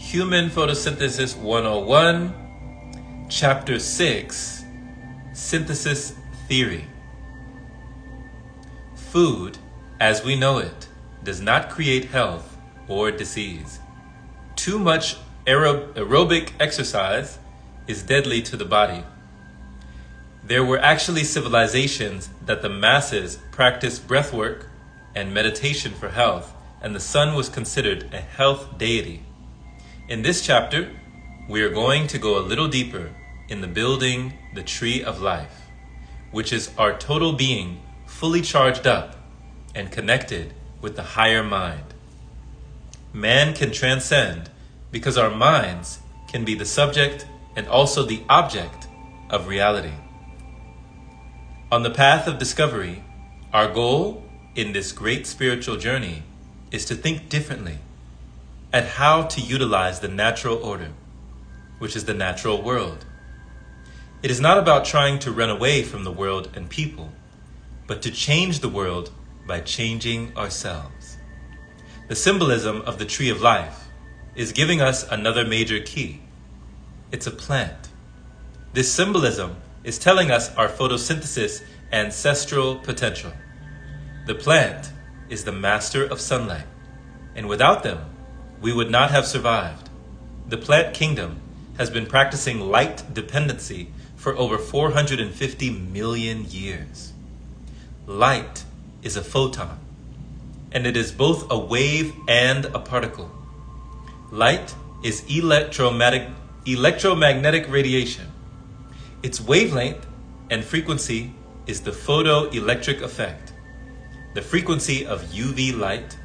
Human Photosynthesis 101, Chapter 6, Synthesis Theory. Food, as we know it, does not create health or disease. Too much aerobic exercise is deadly to the body. There were actually civilizations that the masses practiced breathwork and meditation for health, and the sun was considered a health deity. In this chapter, we are going to go a little deeper in the building the tree of life, which is our total being fully charged up and connected with the higher mind. Man can transcend because our minds can be the subject and also the object of reality. On the path of discovery, our goal in this great spiritual journey is to think differently at how to utilize the natural order, which is the natural world. It is not about trying to run away from the world and people, but to change the world by changing ourselves. The symbolism of the tree of life is giving us another major key. It's a plant. This symbolism is telling us our photosynthesis ancestral potential. The plant is the master of sunlight, and without them, we would not have survived. The plant kingdom has been practicing light dependency for over 450 million years. Light is a photon, and it is both a wave and a particle. Light is electromagnetic radiation. Its wavelength and frequency is the photoelectric effect. The frequency of UV light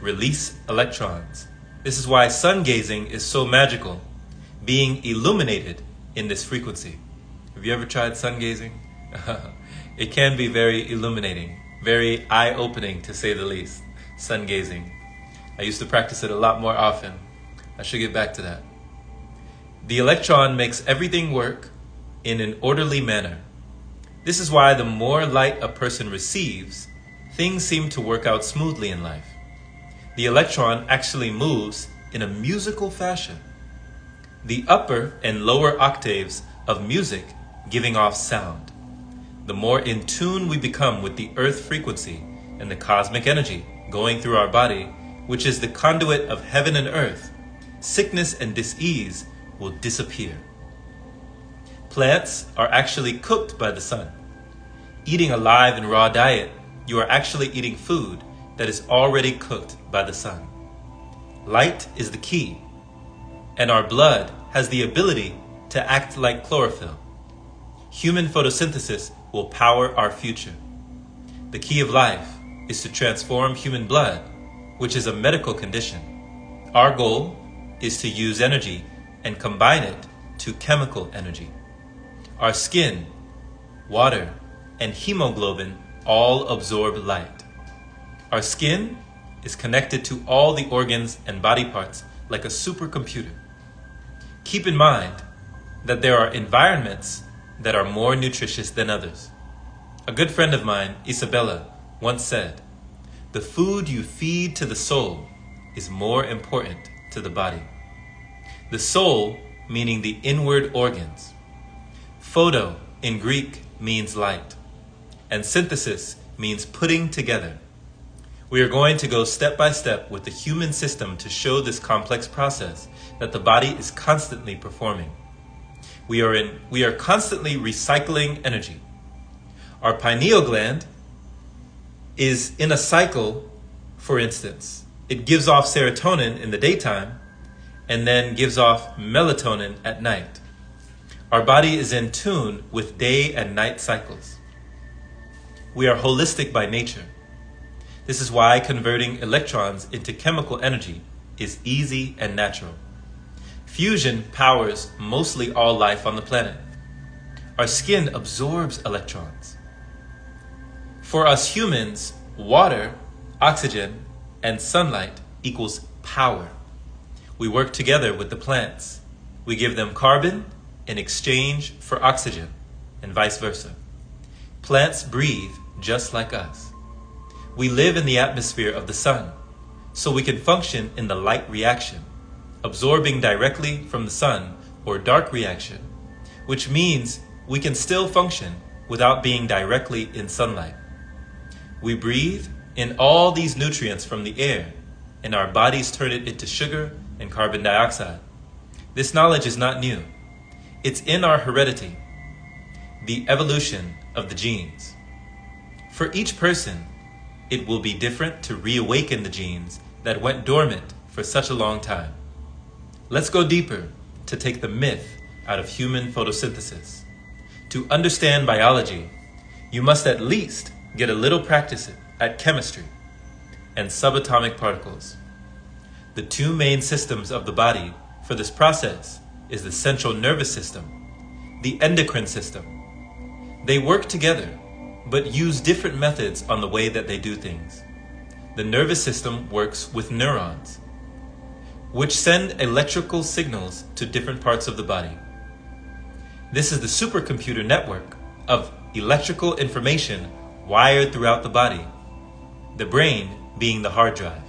release electrons. This is why sun gazing is so magical, being illuminated in this frequency. Have you ever tried sun gazing? It can be very illuminating, very eye-opening to say the least, sun gazing. I used to practice it a lot more often. I should get back to that. The electron makes everything work in an orderly manner. This is why the more light a person receives, things seem to work out smoothly in life. The electron actually moves in a musical fashion. The upper and lower octaves of music giving off sound. The more in tune we become with the earth frequency and the cosmic energy going through our body, which is the conduit of heaven and earth, sickness and dis-ease will disappear. Plants are actually cooked by the sun. Eating a live and raw diet, you are actually eating food that is already cooked by the sun. Light is the key, and our blood has the ability to act like chlorophyll. Human photosynthesis will power our future. The key of life is to transform human blood, which is a medical condition. Our goal is to use energy and combine it to chemical energy. Our skin, water, and hemoglobin all absorb light. Our skin is connected to all the organs and body parts like a supercomputer. Keep in mind that there are environments that are more nutritious than others. A good friend of mine, Isabella, once said, "The food you feed to the soul is more important to the body." The soul meaning the inward organs. Photo in Greek means light, and synthesis means putting together. We are going to go step by step with the human system to show this complex process that the body is constantly performing. We are constantly recycling energy. Our pineal gland is in a cycle. For instance, it gives off serotonin in the daytime and then gives off melatonin at night. Our body is in tune with day and night cycles. We are holistic by nature. This is why converting electrons into chemical energy is easy and natural. Fusion powers mostly all life on the planet. Our skin absorbs electrons. For us humans, water, oxygen, and sunlight equals power. We work together with the plants. We give them carbon in exchange for oxygen, and vice versa. Plants breathe just like us. We live in the atmosphere of the sun, so we can function in the light reaction. absorbing directly from the sun or dark reaction, which means we can still function without being directly in sunlight. We breathe in all these nutrients from the air, and our bodies turn it into sugar and carbon dioxide. This knowledge is not new. It's in our heredity, the evolution of the genes. For each person, it will be different to reawaken the genes that went dormant for such a long time. Let's go deeper to take the myth out of human photosynthesis. To understand biology, you must at least get a little practice at chemistry and subatomic particles. The two main systems of the body for this process is the central nervous system, the endocrine system. They work together, but use different methods on the way that they do things. The nervous system works with neurons, which send electrical signals to different parts of the body. This is the supercomputer network of electrical information wired throughout the body, the brain being the hard drive.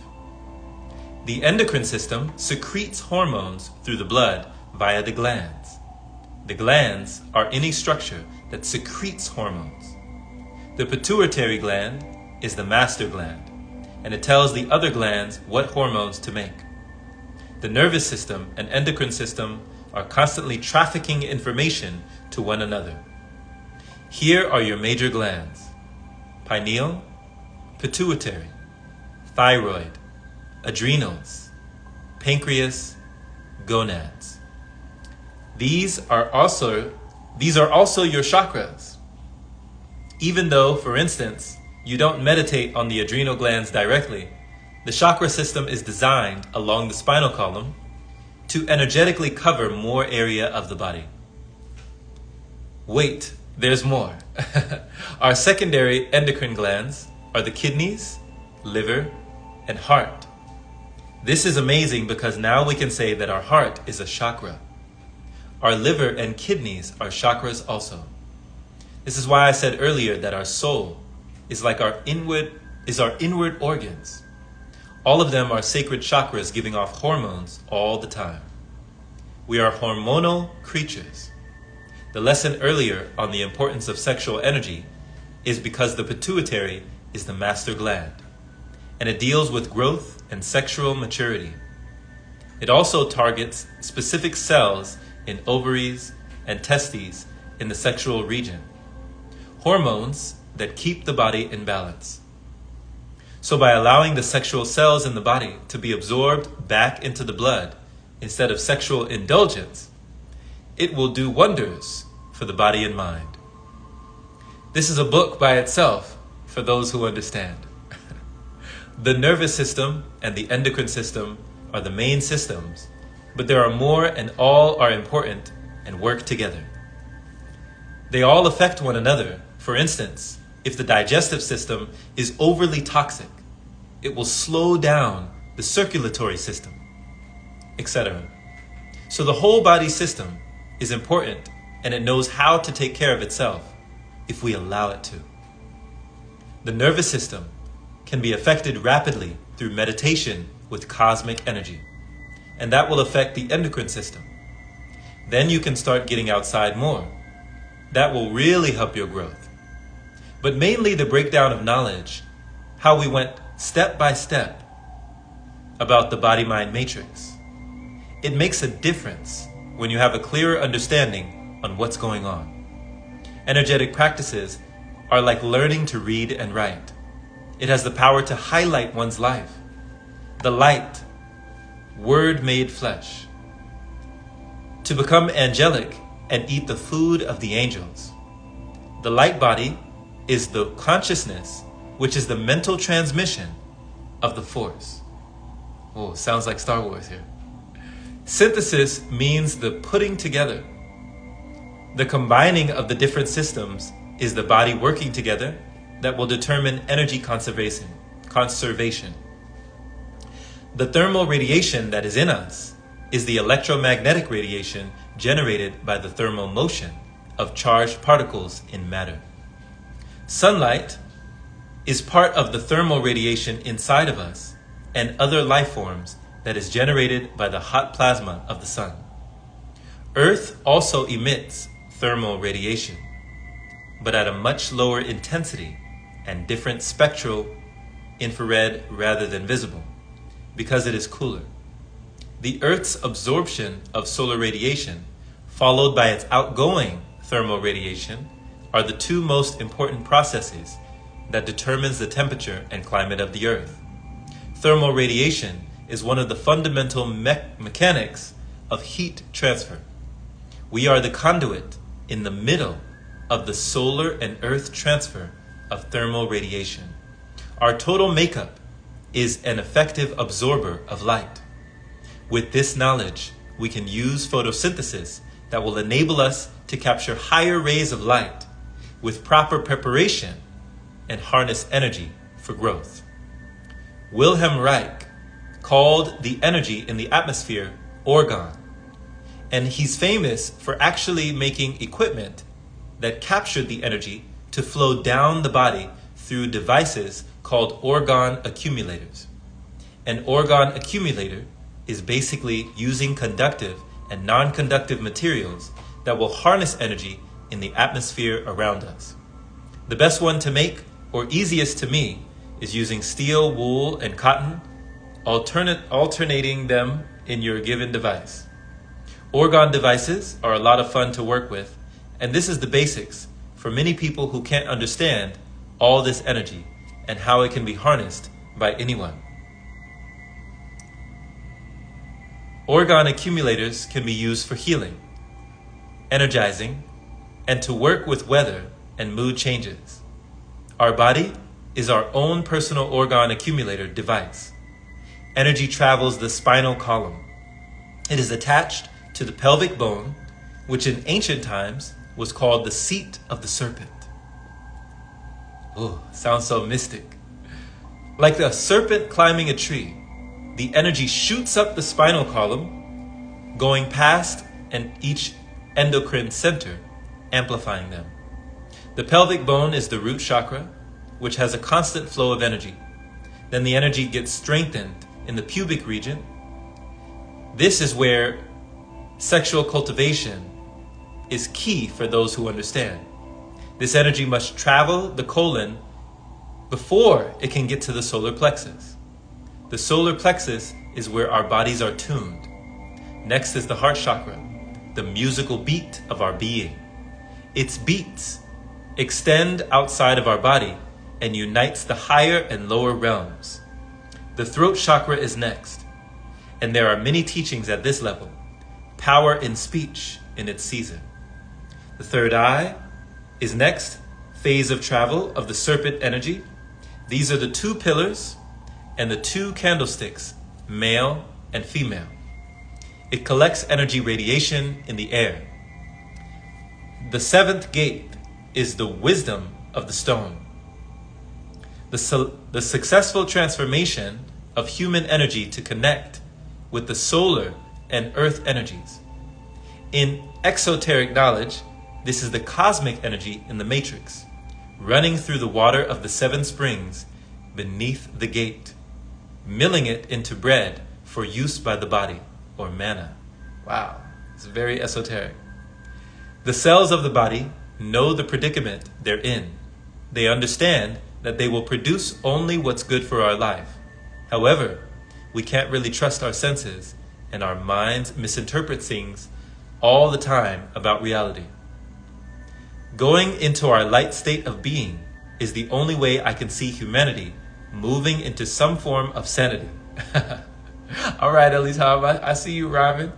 The endocrine system secretes hormones through the blood via the glands. The glands are any structure that secretes hormones. The pituitary gland is the master gland, and it tells the other glands what hormones to make. The nervous system and endocrine system are constantly trafficking information to one another. Here are your major glands: pineal, pituitary, thyroid, adrenals, pancreas, gonads. These are also your chakras. Even though, for instance, you don't meditate on the adrenal glands directly, the chakra system is designed along the spinal column to energetically cover more area of the body. Wait, there's more. Our secondary endocrine glands are the kidneys, liver, and heart. This is amazing because now we can say that our heart is a chakra. Our liver and kidneys are chakras also. This is why I said earlier that our soul is like our inward organs. All of them are sacred chakras giving off hormones all the time. We are hormonal creatures. The lesson earlier on the importance of sexual energy is because the pituitary is the master gland, and it deals with growth and sexual maturity. It also targets specific cells in ovaries and testes in the sexual region, hormones that keep the body in balance. So by allowing the sexual cells in the body to be absorbed back into the blood instead of sexual indulgence, it will do wonders for the body and mind. This is a book by itself for those who understand. The nervous system and the endocrine system are the main systems, but there are more, and all are important and work together. They all affect one another. For instance, if the digestive system is overly toxic, it will slow down the circulatory system, etc. So the whole body system is important, and it knows how to take care of itself if we allow it to. The nervous system can be affected rapidly through meditation with cosmic energy, and that will affect the endocrine system. Then you can start getting outside more. That will really help your growth. But mainly the breakdown of knowledge, how we went step by step about the body-mind matrix. It makes a difference when you have a clearer understanding on what's going on. Energetic practices are like learning to read and write. It has the power to highlight one's life. The light, word made flesh. To become angelic and eat the food of the angels. The light body is the consciousness, which is the mental transmission of the force. Oh, sounds like Star Wars here. Synthesis means the putting together. The combining of the different systems is the body working together that will determine energy conservation. The thermal radiation that is in us is the electromagnetic radiation generated by the thermal motion of charged particles in matter. Sunlight is part of the thermal radiation inside of us and other life forms that is generated by the hot plasma of the sun. Earth also emits thermal radiation, but at a much lower intensity and different spectral, infrared rather than visible, because it is cooler. The Earth's absorption of solar radiation, followed by its outgoing thermal radiation, are the two most important processes that determines the temperature and climate of the Earth. Thermal radiation is one of the fundamental mechanics of heat transfer. We are the conduit in the middle of the solar and Earth transfer of thermal radiation. Our total makeup is an effective absorber of light. With this knowledge, we can use photosynthesis that will enable us to capture higher rays of light with proper preparation and harness energy for growth. Wilhelm Reich called the energy in the atmosphere orgone, and he's famous for actually making equipment that captured the energy to flow down the body through devices called orgone accumulators. An orgone accumulator is basically using conductive and non-conductive materials that will harness energy in the atmosphere around us. The best one to make, or easiest to me, is using steel, wool, and cotton, alternating them in your given device. Orgone devices are a lot of fun to work with, and this is the basics for many people who can't understand all this energy and how it can be harnessed by anyone. Orgone accumulators can be used for healing, energizing, and to work with weather and mood changes. Our body is our own personal orgone accumulator device. Energy travels the spinal column. It is attached to the pelvic bone, which in ancient times was called the seat of the serpent. Oh, sounds so mystic. Like a serpent climbing a tree, the energy shoots up the spinal column, going past and each endocrine center, amplifying them. The pelvic bone is the root chakra, which has a constant flow of energy. Then the energy gets strengthened in the pubic region. This is where sexual cultivation is key for those who understand. This energy must travel the colon before it can get to the solar plexus. The solar plexus is where our bodies are tuned. Next is the heart chakra, the musical beat of our being. Its beats extend outside of our body and unites the higher and lower realms. The throat chakra is next, and there are many teachings at this level. Power in speech in its season. The third eye is next phase of travel of the serpent energy. These are the two pillars and the two candlesticks, male and female. It collects energy radiation in the air. The seventh gate is the wisdom of the stone. The successful transformation of human energy to connect with the solar and earth energies. In exoteric knowledge, this is the cosmic energy in the matrix, running through the water of the seven springs beneath the gate, milling it into bread for use by the body, or manna. Wow, it's very esoteric. The cells of the body know the predicament they're in. They understand that they will produce only what's good for our life. However, we can't really trust our senses, and our minds misinterpret things all the time about reality. Going into our light state of being is the only way I can see humanity moving into some form of sanity. All right, Elitom, I see you rhyming.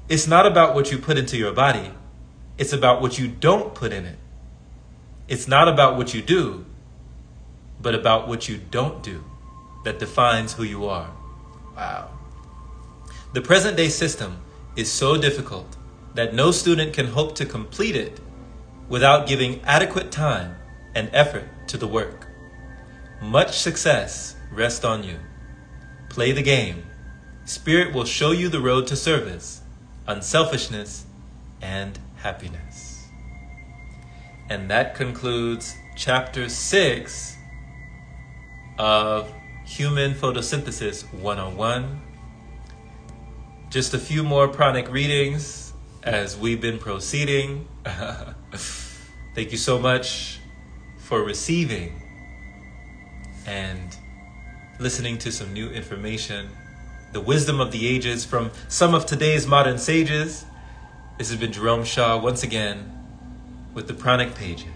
It's not about what you put into your body. It's about what you don't put in it. It's not about what you do, but about what you don't do that defines who you are. Wow. The present day system is so difficult that no student can hope to complete it without giving adequate time and effort to the work. Much success rests on you. Play the game. Spirit will show you the road to service, unselfishness, and happiness. And that concludes chapter 6 of Human Photosynthesis 101. Just a few more pranic readings as we've been proceeding. Thank you so much for receiving and listening to some new information. The wisdom of the ages from some of today's modern sages. This has been Jerome Shaw once again with the Pranic Pages.